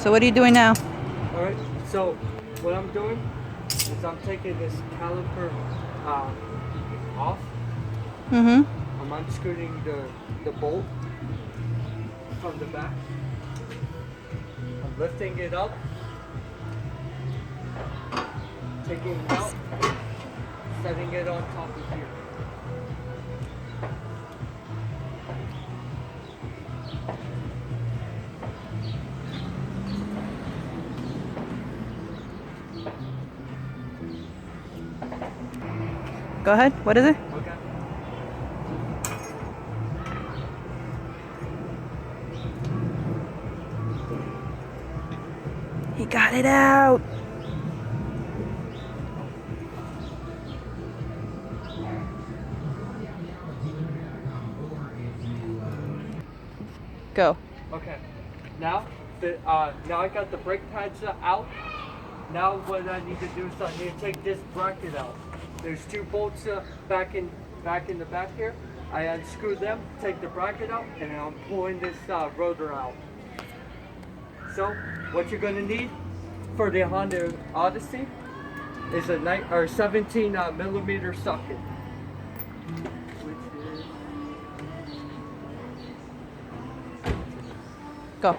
So what are you doing now? Alright, so what I'm doing is I'm taking this caliper off. Mm-hmm. I'm unscrewing the bolt from the back. I'm lifting it up, taking it out, setting it on top of here. Go ahead. What is it? Okay. He got it out. Go. Okay. Now now I got the brake pads out. Now what I need to do is I need to take this bracket out. There's two bolts back in the back here. I unscrew them, take the bracket out, and then I'm pulling this rotor out. So what you're going to need for the Honda Odyssey is a 17 millimeter socket, which is Go.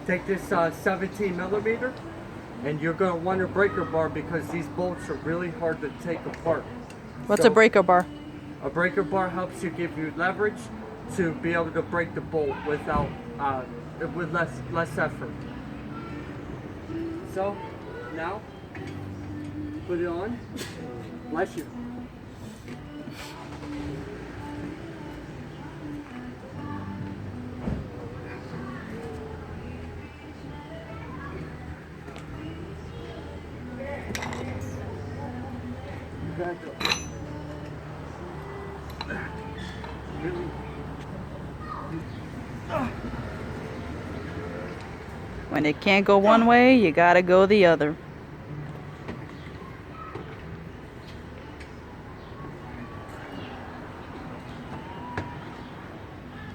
take this 17 millimeter, and you're going to want a breaker bar because these bolts are really hard to take apart. What's So, a breaker bar? A breaker bar helps you give you leverage to be able to break the bolt without with less effort. So now put it on. Bless you. Really? When it can't go one way, you gotta go the other.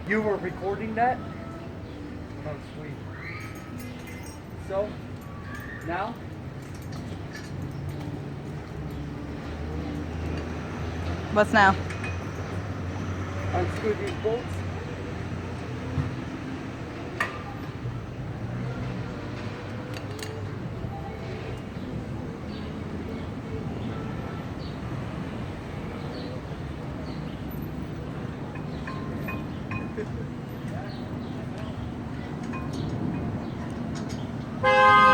You were recording that? Oh, sweet. So, now, What's now? unscrew these bolts.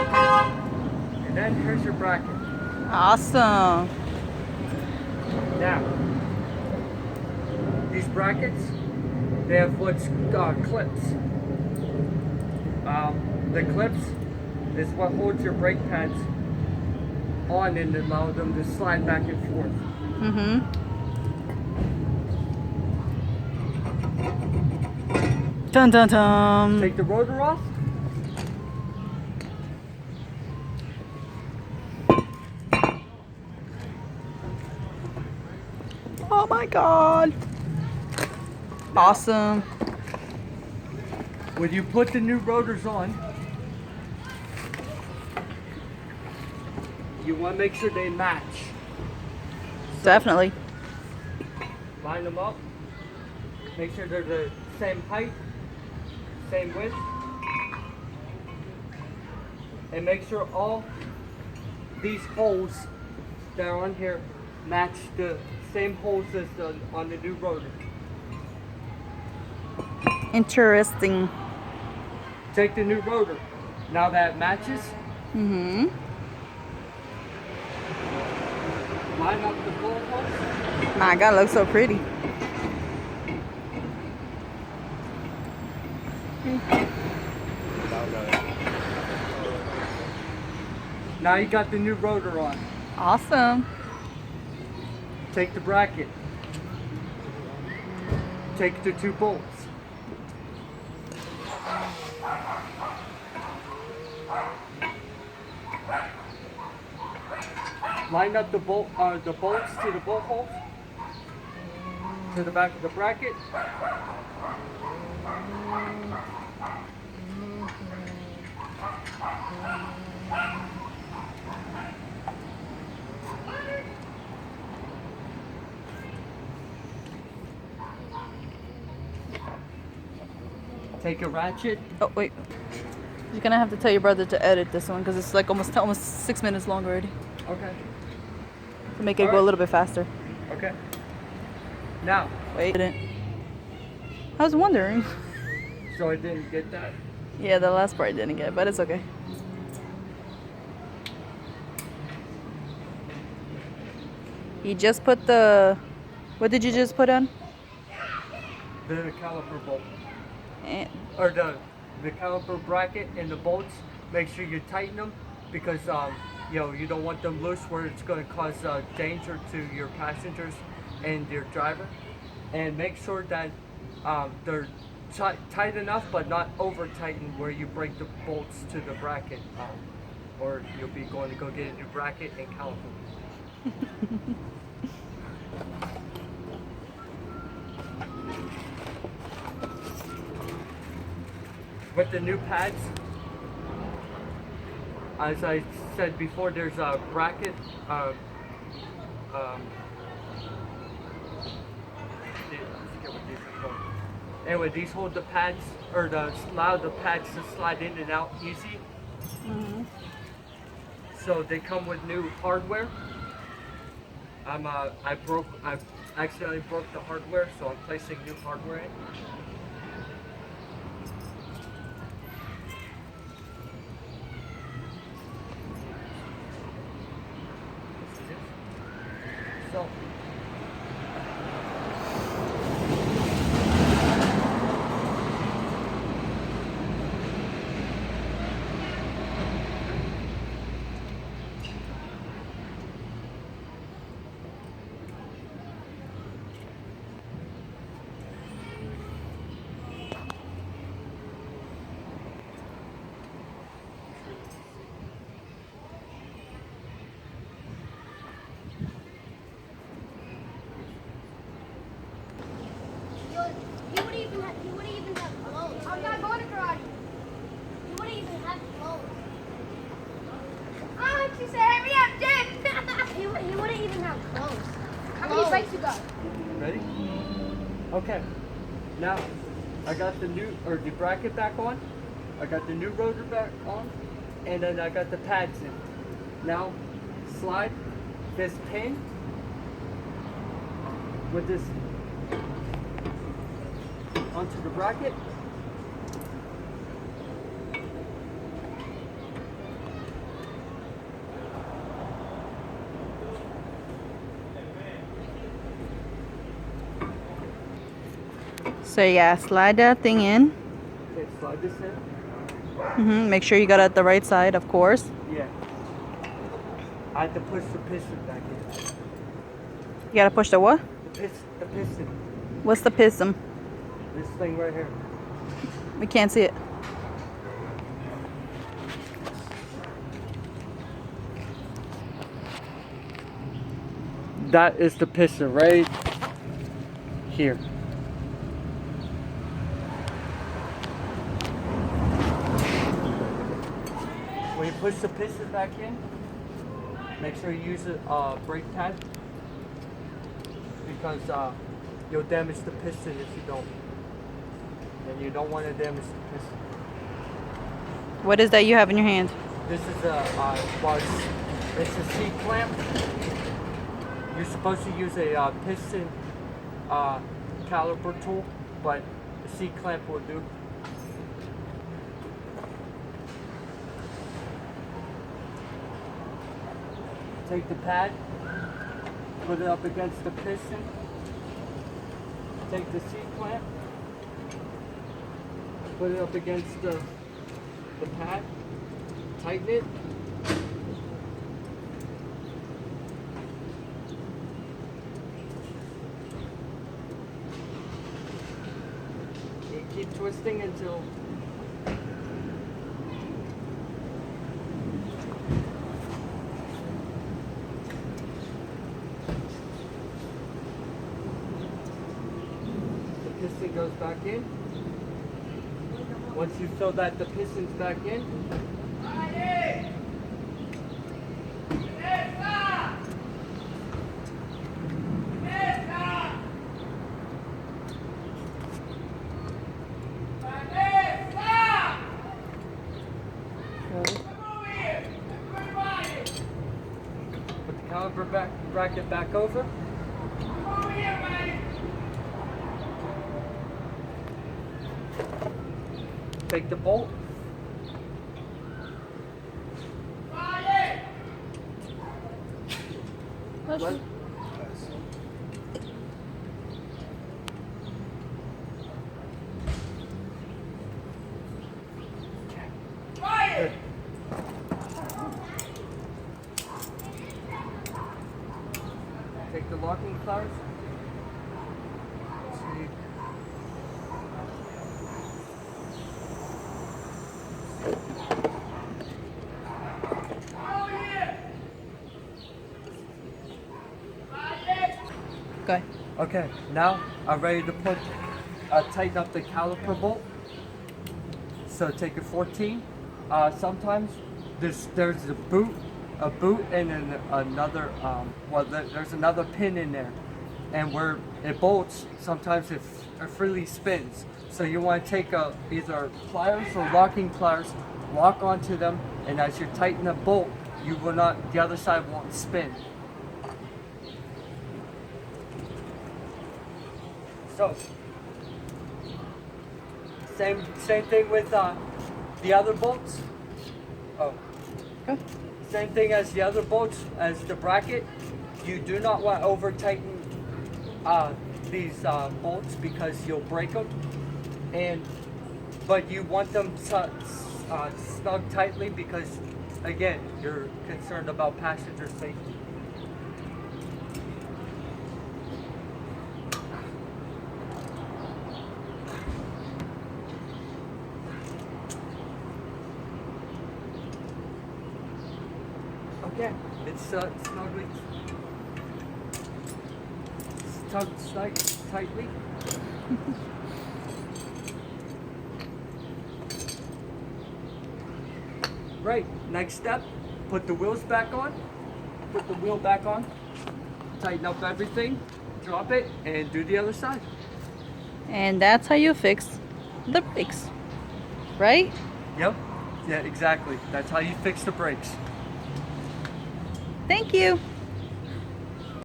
And then here's your bracket. Awesome. Now, these brackets, they have what's clips. The clips is what holds your brake pads on and allow them to slide back and forth. Mm-hmm. Dun dun dun. Take the rotor off. Oh my God. Awesome. When you put the new rotors on, you want to make sure they match. Definitely. Line them up. Make sure they're the same height, same width. And make sure all these holes that are on here match the same holes as on the new rotor. Interesting. Take the new rotor. Now that it matches, Mm-hmm. line up the pull holes. My God, it looks so pretty. Now you got the new rotor on. Awesome. Take the bracket. Take the two bolts. Line up the bolts to the bolt holes, to the back of the bracket. Take a ratchet. Oh wait, you're gonna have to tell your brother to edit this one because it's like almost 6 minutes long already. Okay. To make it go a Alright. little bit faster. Okay. Now. Wait, didn't. I was wondering. So I didn't get that. Yeah, the last part I didn't get, but it's okay. You just put the. What did you just put on? The caliper bolt. And, Or the caliper bracket and the bolts. Make sure you tighten them because you don't want them loose where it's going to cause danger to your passengers and your driver. And make sure that they're tight enough but not over tightened where you break the bolts to the bracket, or you'll be going to go get a new bracket and caliper. With the new pads, as I said before, there's a bracket. Anyway, these hold the pads, or allow the pads to slide in and out easy. mm-hmm. So they come with new hardware. I accidentally broke the hardware, so I'm placing new hardware in. So. He wouldn't even have clothes. I'm not going to karate. He wouldn't even have clothes. Oh, she said, hurry up, Jim. he wouldn't even have clothes. How many bikes you got? Ready? Okay. Now, I got the bracket back on. I got the new rotor back on. And then I got the pads in. Now, slide this pin with this onto the bracket. So yeah, slide that thing in. Okay, slide this in. Make sure you got it at the right side, of course. Yeah. I had to push the piston back in. You gotta push the what? The piston. What's the piston? This thing right here. We can't see it. That is the piston right here. When you push the piston back in, make sure you use a brake pad because you'll damage the piston if you don't. And you don't want to damage the piston. What is that you have in your hand? This is it's a C-clamp. You're supposed to use a piston caliper tool, but the C-clamp will do. Take the pad, put it up against the piston. Take the C-clamp, put it up against the pad, tighten it. And keep twisting until the piston goes back in. Once you fill that, the piston's back in. Put the caliper bracket back over. Take the bolt. What? Good. Take the locking pliers. See. Go. Okay, now I'm ready to tighten up the caliper bolt. So take a 14. Sometimes there's a boot and then another there's another pin in there, and where it bolts, sometimes it freely spins. So you want to take either pliers or locking pliers, lock onto them, and as you tighten the bolt, the other side won't spin. So, same thing with the other bolts. Oh, Go. same thing as the other bolts, as the bracket. You do not want to over tighten these bolts because you'll break them. But you want them snug tightly because, again, you're concerned about passenger safety. Okay, it's snugly tucked tightly. Right, next step, put the wheels back on. Put the wheel back on. Tighten up everything, drop it, and do the other side. And that's how you fix the brakes, right? Yep, yeah, exactly. That's how you fix the brakes. Thank you.